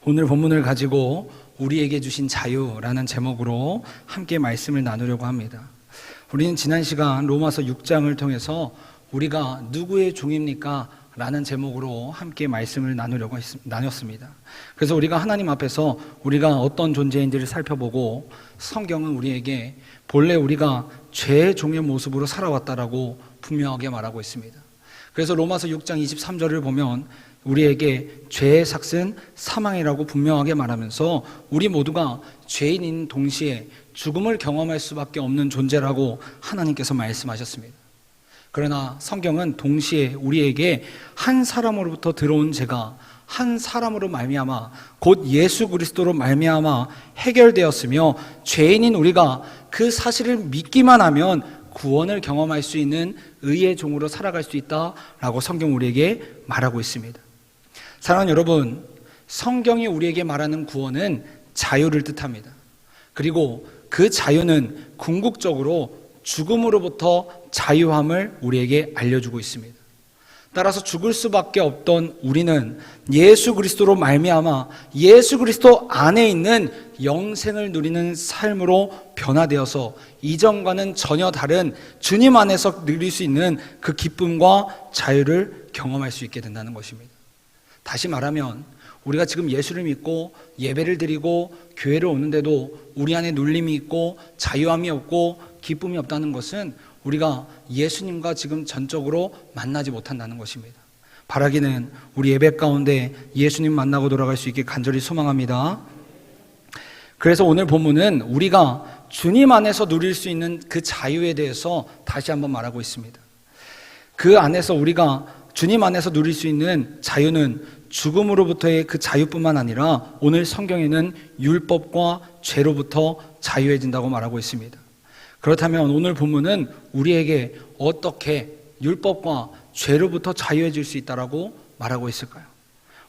오늘 본문을 가지고 우리에게 주신 자유라는 제목으로 함께 말씀을 나누려고 합니다. 우리는 지난 시간 로마서 6장을 통해서 우리가 누구의 종입니까? 라는 제목으로 함께 말씀을 나눴습니다. 그래서 우리가 하나님 앞에서 우리가 어떤 존재인지를 살펴보고 성경은 우리에게 본래 우리가 죄의 종의 모습으로 살아왔다라고 분명하게 말하고 있습니다. 그래서 로마서 6장 23절을 보면 우리에게 죄의 삭은 사망이라고 분명하게 말하면서 우리 모두가 죄인인 동시에 죽음을 경험할 수밖에 없는 존재라고 하나님께서 말씀하셨습니다. 그러나 성경은 동시에 우리에게 한 사람으로부터 들어온 죄가 한 사람으로 말미암아 곧 예수 그리스도로 말미암아 해결되었으며 죄인인 우리가 그 사실을 믿기만 하면 구원을 경험할 수 있는 의의 종으로 살아갈 수 있다라고 성경 우리에게 말하고 있습니다. 사랑하는 여러분, 성경이 우리에게 말하는 구원은 자유를 뜻합니다. 그리고 그 자유는 궁극적으로 죽음으로부터 자유함을 우리에게 알려주고 있습니다. 따라서 죽을 수밖에 없던 우리는 예수 그리스도로 말미암아 예수 그리스도 안에 있는 영생을 누리는 삶으로 변화되어서 이전과는 전혀 다른 주님 안에서 누릴 수 있는 그 기쁨과 자유를 경험할 수 있게 된다는 것입니다. 다시 말하면 우리가 지금 예수를 믿고 예배를 드리고 교회를 오는데도 우리 안에 눌림이 있고 자유함이 없고 기쁨이 없다는 것은 우리가 예수님과 지금 전적으로 만나지 못한다는 것입니다. 바라기는 우리 예배 가운데 예수님 만나고 돌아갈 수 있게 간절히 소망합니다. 그래서 오늘 본문은 우리가 주님 안에서 누릴 수 있는 그 자유에 대해서 다시 한번 말하고 있습니다. 그 안에서 우리가 주님 안에서 누릴 수 있는 자유는 죽음으로부터의 그 자유뿐만 아니라 오늘 성경에는 율법과 죄로부터 자유해진다고 말하고 있습니다. 그렇다면 오늘 본문은 우리에게 어떻게 율법과 죄로부터 자유해질 수 있다라고 말하고 있을까요?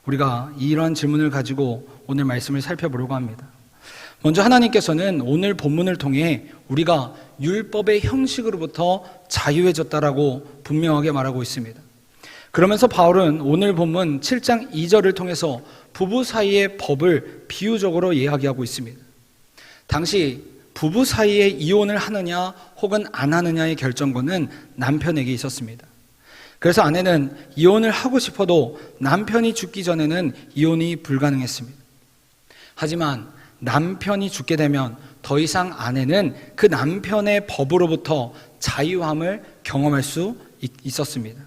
우리가 이러한 질문을 가지고 오늘 말씀을 살펴보려고 합니다. 먼저 하나님께서는 오늘 본문을 통해 우리가 율법의 형식으로부터 자유해졌다라고 분명하게 말하고 있습니다. 그러면서 바울은 오늘 본문 7장 2절을 통해서 부부 사이의 법을 비유적으로 이야기하고 있습니다. 당시 부부 사이에 이혼을 하느냐 혹은 안 하느냐의 결정권은 남편에게 있었습니다. 그래서 아내는 이혼을 하고 싶어도 남편이 죽기 전에는 이혼이 불가능했습니다. 하지만 남편이 죽게 되면 더 이상 아내는 그 남편의 법으로부터 자유함을 경험할 수 있었습니다.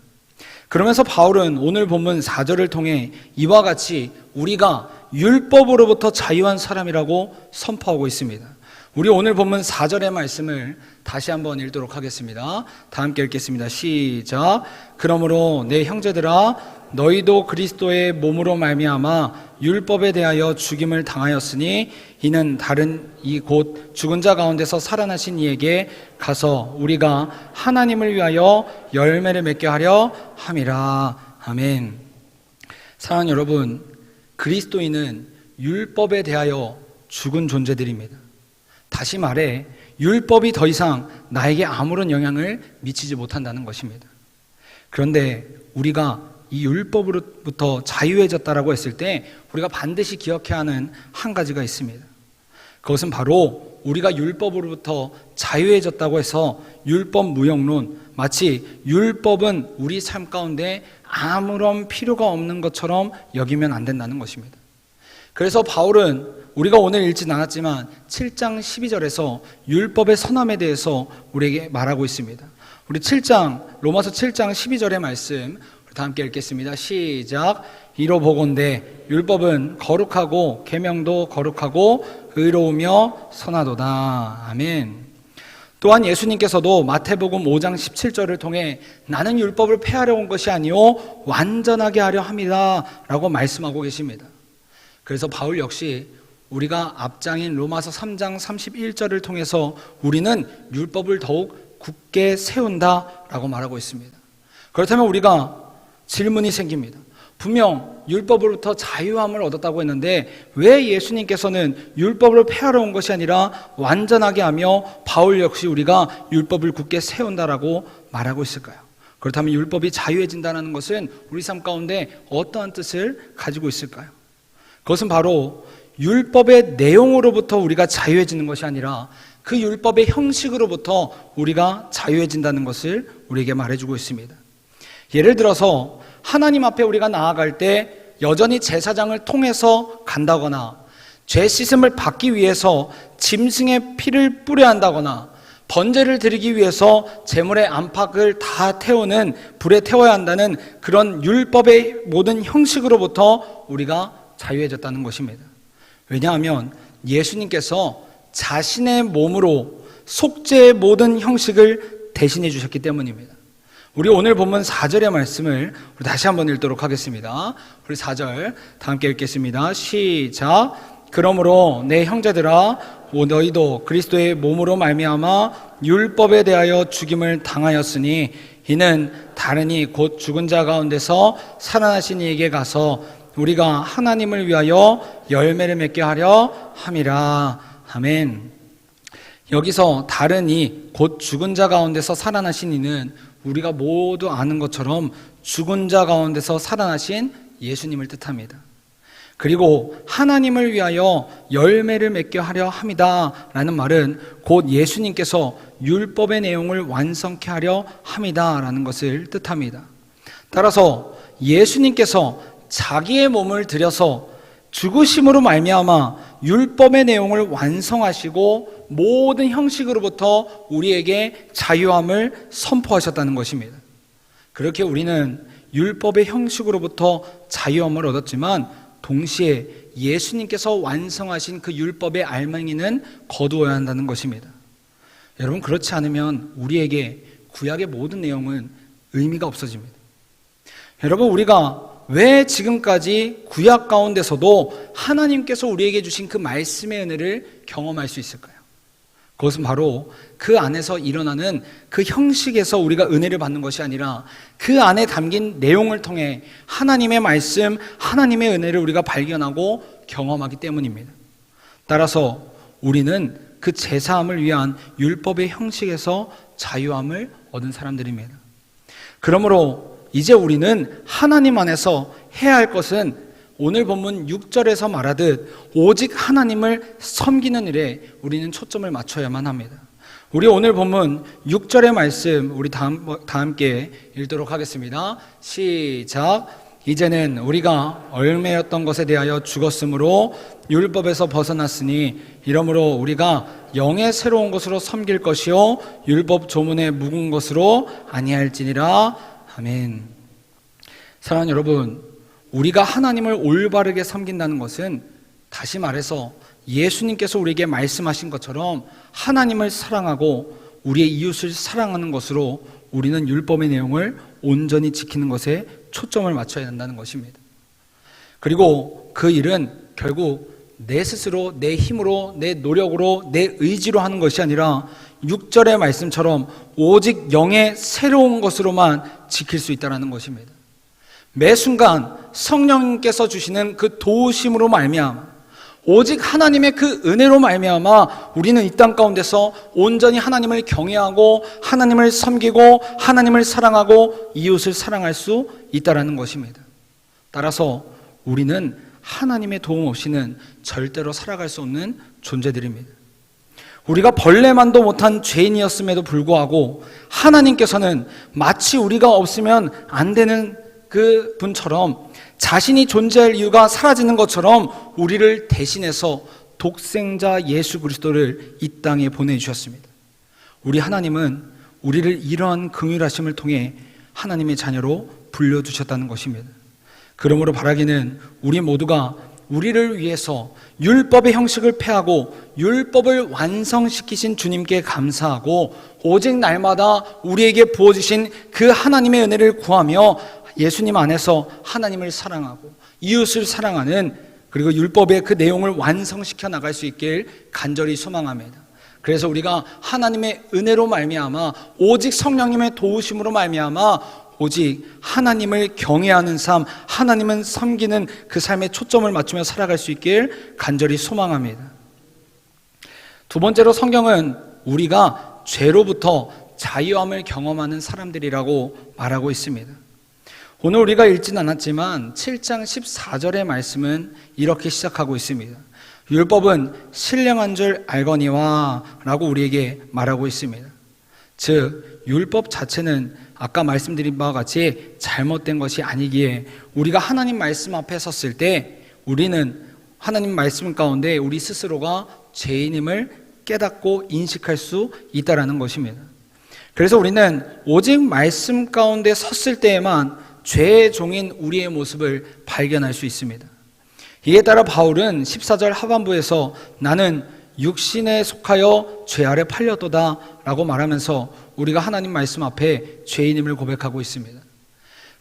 그러면서 바울은 오늘 본문 4절을 통해 이와 같이 우리가 율법으로부터 자유한 사람이라고 선포하고 있습니다. 우리 오늘 본문 4절의 말씀을 다시 한번 읽도록 하겠습니다. 다 함께 읽겠습니다. 시작. 그러므로 내 형제들아 너희도 그리스도의 몸으로 말미암아 율법에 대하여 죽임을 당하였으니 이는 다른 이 곧 죽은 자 가운데서 살아나신 이에게 가서 우리가 하나님을 위하여 열매를 맺게 하려 함이라. 아멘. 사랑하는 여러분, 그리스도인은 율법에 대하여 죽은 존재들입니다. 다시 말해 율법이 더 이상 나에게 아무런 영향을 미치지 못한다는 것입니다. 그런데 우리가 이 율법으로부터 자유해졌다라고 했을 때 우리가 반드시 기억해야 하는 한 가지가 있습니다. 그것은 바로 우리가 율법으로부터 자유해졌다고 해서 율법 무용론, 마치 율법은 우리 삶 가운데 아무런 필요가 없는 것처럼 여기면 안 된다는 것입니다. 그래서 바울은 우리가 오늘 읽진 않았지만 7장 12절에서 율법의 선함에 대해서 우리에게 말하고 있습니다. 우리 로마서 7장 12절의 말씀 다 함께 읽겠습니다. 시작. 이로 보건대 율법은 거룩하고 계명도 거룩하고 의로우며 선하도다. 아멘. 또한 예수님께서도 마태복음 5장 17절을 통해 나는 율법을 폐하려 온 것이 아니요 완전하게 하려 함이다 라고 말씀하고 계십니다. 그래서 바울 역시 우리가 앞장인 로마서 3장 31절을 통해서 우리는 율법을 더욱 굳게 세운다라고 말하고 있습니다. 그렇다면 우리가 질문이 생깁니다. 분명 율법으로부터 자유함을 얻었다고 했는데 왜 예수님께서는 율법을 폐하러 온 것이 아니라 완전하게 하며 바울 역시 우리가 율법을 굳게 세운다라고 말하고 있을까요? 그렇다면 율법이 자유해진다는 것은 우리 삶 가운데 어떠한 뜻을 가지고 있을까요? 그것은 바로 율법의 내용으로부터 우리가 자유해지는 것이 아니라 그 율법의 형식으로부터 우리가 자유해진다는 것을 우리에게 말해주고 있습니다. 예를 들어서 하나님 앞에 우리가 나아갈 때 여전히 제사장을 통해서 간다거나 죄 씻음을 받기 위해서 짐승의 피를 뿌려야 한다거나 번제를 드리기 위해서 제물의 안팎을 다 태우는 불에 태워야 한다는 그런 율법의 모든 형식으로부터 우리가 자유해졌다는 것입니다. 왜냐하면 예수님께서 자신의 몸으로 속죄의 모든 형식을 대신해 주셨기 때문입니다. 우리 오늘 본문 4절의 말씀을 우리 다시 한번 읽도록 하겠습니다. 우리 4절 다 함께 읽겠습니다. 시작. 그러므로 내 형제들아 너희도 그리스도의 몸으로 말미암아 율법에 대하여 죽임을 당하였으니 이는 다르니 곧 죽은 자 가운데서 살아나신 이에게 가서 우리가 하나님을 위하여 열매를 맺게 하려 함이라. 아멘. 여기서 다르니 곧 죽은 자 가운데서 살아나신 이는 우리가 모두 아는 것처럼 죽은 자 가운데서 살아나신 예수님을 뜻합니다. 그리고 하나님을 위하여 열매를 맺게 하려 함이다 라는 말은 곧 예수님께서 율법의 내용을 완성케 하려 함이다 라는 것을 뜻합니다. 따라서 예수님께서 자기의 몸을 들여서 죽으심으로 말미암아 율법의 내용을 완성하시고 모든 형식으로부터 우리에게 자유함을 선포하셨다는 것입니다. 그렇게 우리는 율법의 형식으로부터 자유함을 얻었지만 동시에 예수님께서 완성하신 그 율법의 알맹이는 거두어야 한다는 것입니다. 여러분, 그렇지 않으면 우리에게 구약의 모든 내용은 의미가 없어집니다. 여러분, 우리가 왜 지금까지 구약 가운데서도 하나님께서 우리에게 주신 그 말씀의 은혜를 경험할 수 있을까요? 그것은 바로 그 안에서 일어나는 그 형식에서 우리가 은혜를 받는 것이 아니라 그 안에 담긴 내용을 통해 하나님의 말씀, 하나님의 은혜를 우리가 발견하고 경험하기 때문입니다. 따라서 우리는 그 제사함을 위한 율법의 형식에서 자유함을 얻은 사람들입니다. 그러므로 이제 우리는 하나님 안에서 해야 할 것은 오늘 본문 6절에서 말하듯 오직 하나님을 섬기는 일에 우리는 초점을 맞춰야만 합니다. 우리 오늘 본문 6절의 말씀 우리 다 함께 읽도록 하겠습니다. 시작. 이제는 우리가 얽매였던 것에 대하여 죽었으므로 율법에서 벗어났으니 이러므로 우리가 영의 새로운 것으로 섬길 것이요 율법 조문의 묵은 것으로 아니할지니라. 아멘. 사랑하는 여러분, 우리가 하나님을 올바르게 섬긴다는 것은 다시 말해서 예수님께서 우리에게 말씀하신 것처럼 하나님을 사랑하고 우리의 이웃을 사랑하는 것으로 우리는 율법의 내용을 온전히 지키는 것에 초점을 맞춰야 한다는 것입니다. 그리고 그 일은 결국 내 스스로, 내 힘으로, 내 노력으로, 내 의지로 하는 것이 아니라 6절의 말씀처럼 오직 영의 새로운 것으로만 지킬 수 있다는 것입니다. 매 순간 성령님께서 주시는 그 도우심으로 말미암아 오직 하나님의 그 은혜로 말미암아 우리는 이 땅 가운데서 온전히 하나님을 경외하고 하나님을 섬기고 하나님을 사랑하고 이웃을 사랑할 수 있다는 것입니다. 따라서 우리는 하나님의 도움 없이는 절대로 살아갈 수 없는 존재들입니다. 우리가 벌레만도 못한 죄인이었음에도 불구하고 하나님께서는 마치 우리가 없으면 안 되는 그 분처럼 자신이 존재할 이유가 사라지는 것처럼 우리를 대신해서 독생자 예수 그리스도를 이 땅에 보내주셨습니다. 우리 하나님은 우리를 이러한 긍휼하심을 통해 하나님의 자녀로 불려주셨다는 것입니다. 그러므로 바라기는 우리 모두가 우리를 위해서 율법의 형식을 폐하고 율법을 완성시키신 주님께 감사하고 오직 날마다 우리에게 부어주신 그 하나님의 은혜를 구하며 예수님 안에서 하나님을 사랑하고 이웃을 사랑하는 그리고 율법의 그 내용을 완성시켜 나갈 수 있길 간절히 소망합니다. 그래서 우리가 하나님의 은혜로 말미암아 오직 성령님의 도우심으로 말미암아 오직 하나님을 경외하는 삶, 하나님은 섬기는 그 삶에 초점을 맞추며 살아갈 수 있길 간절히 소망합니다. 두 번째로 성경은 우리가 죄로부터 자유함을 경험하는 사람들이라고 말하고 있습니다. 오늘 우리가 읽진 않았지만 7장 14절의 말씀은 이렇게 시작하고 있습니다. 율법은 신령한 줄 알거니와 라고 우리에게 말하고 있습니다. 즉 율법 자체는 아까 말씀드린 바와 같이 잘못된 것이 아니기에 우리가 하나님 말씀 앞에 섰을 때 우리는 하나님 말씀 가운데 우리 스스로가 죄인임을 깨닫고 인식할 수 있다는 것입니다. 그래서 우리는 오직 말씀 가운데 섰을 때에만 죄의 종인 우리의 모습을 발견할 수 있습니다. 이에 따라 바울은 14절 하반부에서 나는 육신에 속하여 죄 아래 팔렸도다 라고 말하면서 우리가 하나님 말씀 앞에 죄인임을 고백하고 있습니다.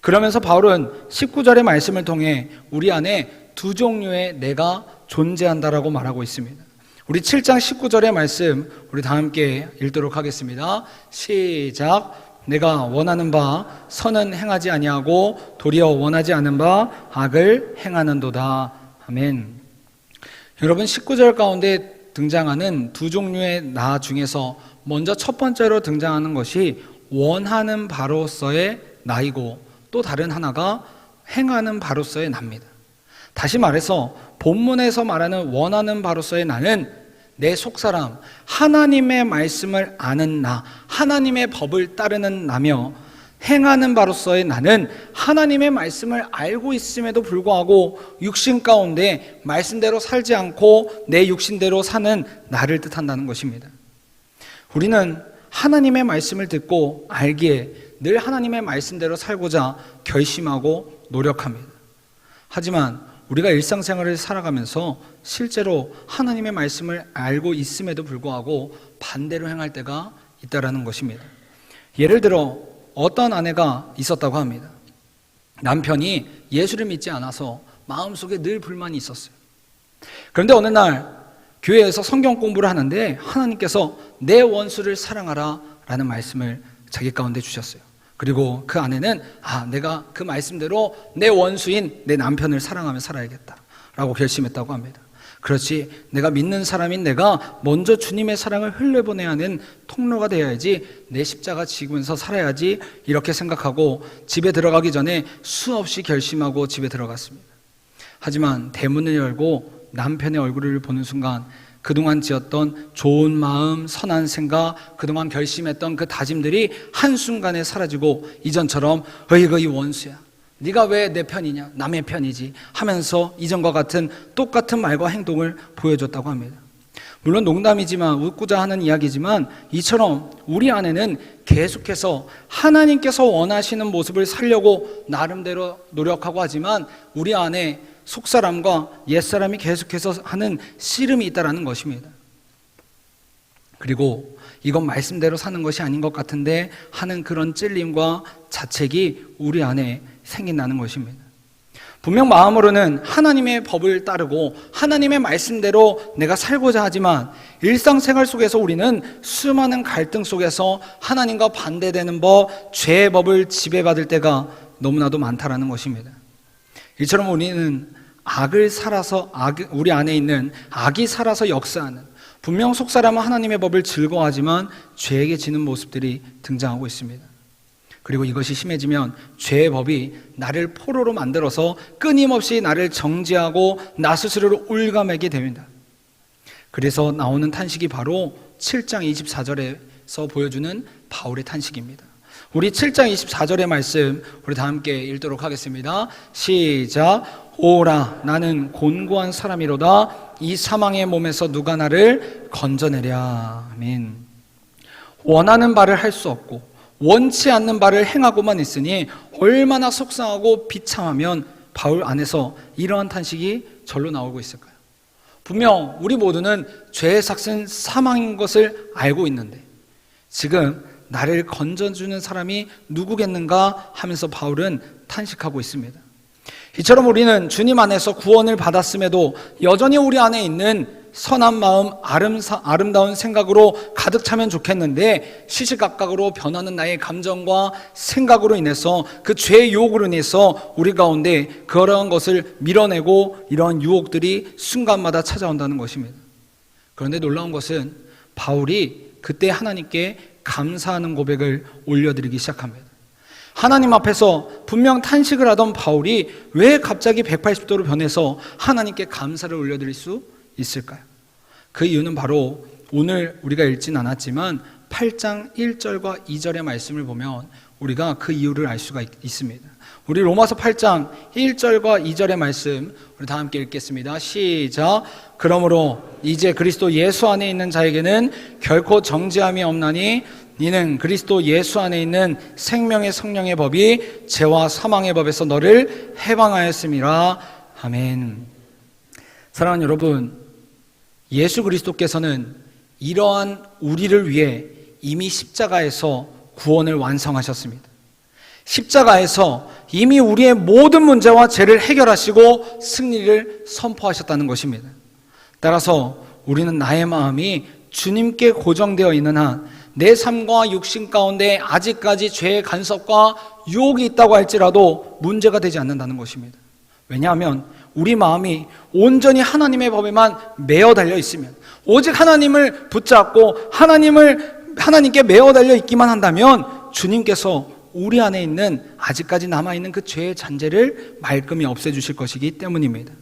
그러면서 바울은 19절의 말씀을 통해 우리 안에 두 종류의 내가 존재한다라고 말하고 있습니다. 우리 7장 19절의 말씀 우리 다 함께 읽도록 하겠습니다. 시작. 내가 원하는 바 선은 행하지 아니하고 도리어 원하지 않은 바 악을 행하는도다. 아멘. 여러분 19절 가운데 등장하는 두 종류의 나 중에서 먼저 첫 번째로 등장하는 것이 원하는 바로서의 나이고 또 다른 하나가 행하는 바로서의 나입니다. 다시 말해서 본문에서 말하는 원하는 바로서의 나는 내 속사람, 하나님의 말씀을 아는 나, 하나님의 법을 따르는 나며 행하는 바로서의 나는 하나님의 말씀을 알고 있음에도 불구하고 육신 가운데 말씀대로 살지 않고 내 육신대로 사는 나를 뜻한다는 것입니다. 우리는 하나님의 말씀을 듣고 알기에 늘 하나님의 말씀대로 살고자 결심하고 노력합니다. 하지만 우리가 일상생활을 살아가면서 실제로 하나님의 말씀을 알고 있음에도 불구하고 반대로 행할 때가 있다는 것입니다. 예를 들어 어떤 아내가 있었다고 합니다. 남편이 예수를 믿지 않아서 마음속에 늘 불만이 있었어요. 그런데 어느 날 교회에서 성경 공부를 하는데 하나님께서 내 원수를 사랑하라 라는 말씀을 자기 가운데 주셨어요. 그리고 그 아내는 내가 그 말씀대로 내 원수인 내 남편을 사랑하며 살아야겠다 라고 결심했다고 합니다. 그렇지, 내가 믿는 사람인 내가 먼저 주님의 사랑을 흘려보내야 하는 통로가 되어야지, 내 십자가 지면서 살아야지, 이렇게 생각하고 집에 들어가기 전에 수없이 결심하고 집에 들어갔습니다. 하지만 대문을 열고 남편의 얼굴을 보는 순간 그동안 지었던 좋은 마음, 선한 생각, 그동안 결심했던 그 다짐들이 한순간에 사라지고 이전처럼 이 원수야, 네가 왜 내 편이냐, 남의 편이지 하면서 이전과 같은 똑같은 말과 행동을 보여줬다고 합니다. 물론 농담이지만, 웃고자 하는 이야기지만, 이처럼 우리 안에는 계속해서 하나님께서 원하시는 모습을 살려고 나름대로 노력하고 하지만 우리 안에 속사람과 옛사람이 계속해서 하는 씨름이 있다는 것입니다. 그리고 이건 말씀대로 사는 것이 아닌 것 같은데 하는 그런 찔림과 자책이 우리 안에 생긴다는 것입니다. 분명 마음으로는 하나님의 법을 따르고 하나님의 말씀대로 내가 살고자 하지만 일상생활 속에서 우리는 수많은 갈등 속에서 하나님과 반대되는 법, 죄의 법을 지배받을 때가 너무나도 많다라는 것입니다. 이처럼 우리는 우리 안에 있는 악이 살아서 역사하는, 분명 속사람은 하나님의 법을 즐거워하지만 죄에게 지는 모습들이 등장하고 있습니다. 그리고 이것이 심해지면 죄의 법이 나를 포로로 만들어서 끊임없이 나를 정죄하고 나 스스로를 올가매게 됩니다. 그래서 나오는 탄식이 바로 7장 24절에서 보여주는 바울의 탄식입니다. 우리 7장 24절의 말씀 우리 다 함께 읽도록 하겠습니다. 시작. 오라, 나는 곤고한 사람이로다. 이 사망의 몸에서 누가 나를 건져내랴. 아멘. 원하는 바를 할 수 없고 원치 않는 바를 행하고만 있으니 얼마나 속상하고 비참하면 바울 안에서 이러한 탄식이 절로 나오고 있을까요? 분명 우리 모두는 죄의 삭은 사망인 것을 알고 있는데 지금 나를 건져주는 사람이 누구겠는가 하면서 바울은 탄식하고 있습니다. 이처럼 우리는 주님 안에서 구원을 받았음에도 여전히 우리 안에 있는 선한 마음, 아름다운 생각으로 가득 차면 좋겠는데 시시각각으로 변하는 나의 감정과 생각으로 인해서 그 죄의 유혹으로 인해서 우리 가운데 그러한 것을 밀어내고 이러한 유혹들이 순간마다 찾아온다는 것입니다. 그런데 놀라운 것은 바울이 그때 하나님께 감사하는 고백을 올려드리기 시작합니다. 하나님 앞에서 분명 탄식을 하던 바울이 왜 갑자기 180도로 변해서 하나님께 감사를 올려드릴 수 있을까요? 그 이유는 바로 오늘 우리가 읽진 않았지만 8장 1절과 2절의 말씀을 보면 우리가 그 이유를 알 수가 있습니다. 우리 로마서 8장 1절과 2절의 말씀 우리 다 함께 읽겠습니다. 시작. 그러므로 이제 그리스도 예수 안에 있는 자에게는 결코 정죄함이 없나니 이는 그리스도 예수 안에 있는 생명의 성령의 법이 죄와 사망의 법에서 너를 해방하였음이라. 아멘. 사랑하는 여러분, 예수 그리스도께서는 이러한 우리를 위해 이미 십자가에서 구원을 완성하셨습니다. 십자가에서 이미 우리의 모든 문제와 죄를 해결하시고 승리를 선포하셨다는 것입니다. 따라서 우리는 나의 마음이 주님께 고정되어 있는 한 내 삶과 육신 가운데 아직까지 죄의 간섭과 유혹이 있다고 할지라도 문제가 되지 않는다는 것입니다. 왜냐하면 우리 마음이 온전히 하나님의 법에만 매어 달려 있으면, 오직 하나님을 붙잡고 하나님께 매어 달려 있기만 한다면 주님께서 우리 안에 있는 아직까지 남아있는 그 죄의 잔재를 말끔히 없애주실 것이기 때문입니다.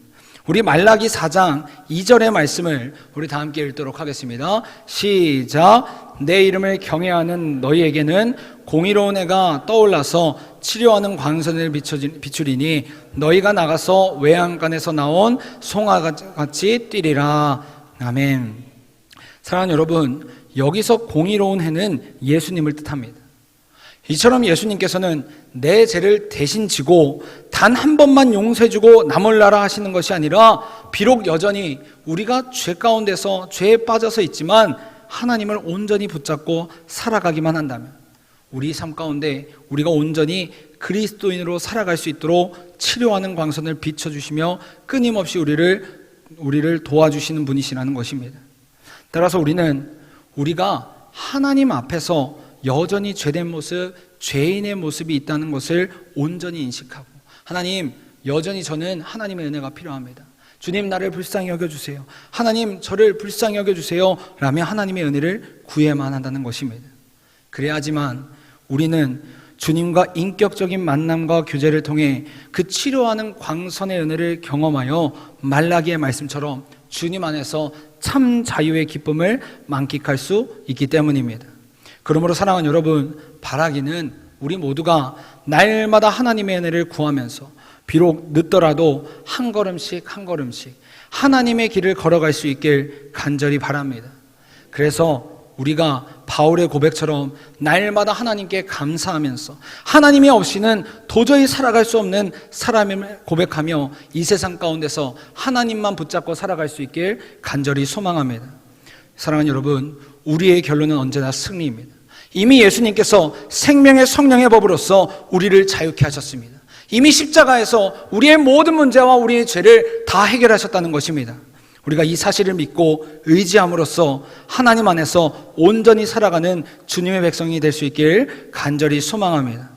우리 말라기 4장 2절의 말씀을 우리 다 함께 읽도록 하겠습니다. 시작. 내 이름을 경외하는 너희에게는 공의로운 해가 떠올라서 치료하는 광선을 비추리니 너희가 나가서 외양간에서 나온 송아같이 뛰리라. 아멘. 사랑하는 여러분, 여기서 공의로운 해는 예수님을 뜻합니다. 이처럼 예수님께서는 내 죄를 대신 지고 단 한 번만 용서해주고 나몰라라 하시는 것이 아니라, 비록 여전히 우리가 죄 가운데서 죄에 빠져서 있지만 하나님을 온전히 붙잡고 살아가기만 한다면 우리 삶 가운데 우리가 온전히 그리스도인으로 살아갈 수 있도록 치료하는 광선을 비춰주시며 끊임없이 우리를 도와주시는 분이시라는 것입니다. 따라서 우리가 하나님 앞에서 여전히 죄된 모습, 죄인의 모습이 있다는 것을 온전히 인식하고, 하나님, 여전히 저는 하나님의 은혜가 필요합니다. 주님, 나를 불쌍히 여겨주세요. 하나님, 저를 불쌍히 여겨주세요. 라며 하나님의 은혜를 구해야만 한다는 것입니다. 그래야지만 우리는 주님과 인격적인 만남과 교제를 통해 그 치료하는 광선의 은혜를 경험하여 말라기의 말씀처럼 주님 안에서 참 자유의 기쁨을 만끽할 수 있기 때문입니다. 그러므로 사랑하는 여러분, 바라기는 우리 모두가 날마다 하나님의 은혜를 구하면서 비록 늦더라도 한 걸음씩 하나님의 길을 걸어갈 수 있길 간절히 바랍니다. 그래서 우리가 바울의 고백처럼 날마다 하나님께 감사하면서 하나님이 없이는 도저히 살아갈 수 없는 사람임을 고백하며 이 세상 가운데서 하나님만 붙잡고 살아갈 수 있길 간절히 소망합니다. 사랑하는 여러분, 우리의 결론은 언제나 승리입니다. 이미 예수님께서 생명의 성령의 법으로서 우리를 자유케 하셨습니다. 이미 십자가에서 우리의 모든 문제와 우리의 죄를 다 해결하셨다는 것입니다. 우리가 이 사실을 믿고 의지함으로써 하나님 안에서 온전히 살아가는 주님의 백성이 될 수 있길 간절히 소망합니다.